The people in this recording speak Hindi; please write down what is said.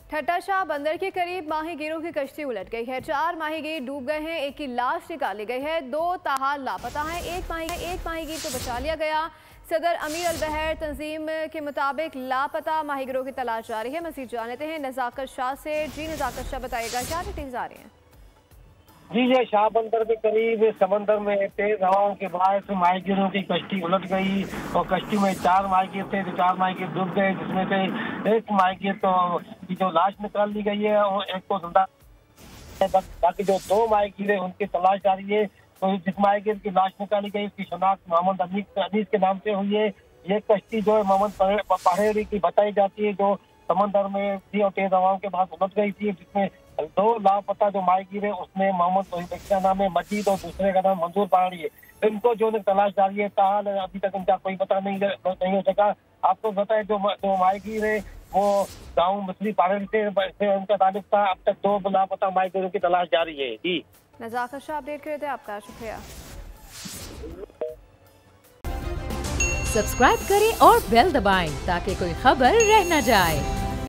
ठट्टा शाह बंदर के करीब माहीगीरों की कश्ती उलट गई है। 4 माहीगीर डूब गए हैं, एक की लाश निकाली गई है, 2 ताहाल लापता हैं। एक माहीगीर को बचा लिया गया। सदर अमीर अल बहर तंजीम के मुताबिक लापता माहीगीरों की तलाश जारी है। मज़ीद जानते हैं नज़ाकत शाह से। जी नज़ाकत शाह, बताइएगा क्या डिटेल्स आ रही हैं? जी, ये शाह बंदर के करीब समंदर में तेज हवाओं के बायस माहीगीरों की कश्ती उलट गई और कश्ती में 4 माहीगीर थे तो 4 माहीगीर डूब गए, जिसमें से एक माहीगीर की जो लाश निकाल ली गई है और एक को जिंदा, बाकी जो 2 माहीगीर है उनकी तलाश जारी है। तो जिस माहीगीर की लाश निकाली गई उसकी शनाख्त मोहम्मद अनीस के नाम से हुई है। ये कश्ती जो है मोहम्मद पहाड़ी की बताई जाती है, जो समंदर में थी और तेज हवाओं के बाद उलट गई थी, जिसमें 2 लापता जो माहीगीर है उसमें मोहम्मद का नाम है मजीद और दूसरे का नाम मंजूर पहाड़ी है। इनको जो तलाश जारी है, ताहाल अभी तक इनका कोई पता नहीं हो सका। आपको बताए जो माहीगीर है वो गाँव मछली पहाड़ी से उनका ताल्लुक था। अब तक 2 लापता माहीगीरों की तलाश जारी है। जी नज़ाकत शाह अपडेट कर रहे थे, आपका शुक्रिया। सब्सक्राइब करें और बेल दबाएं ताकि कोई खबर रह न जाए।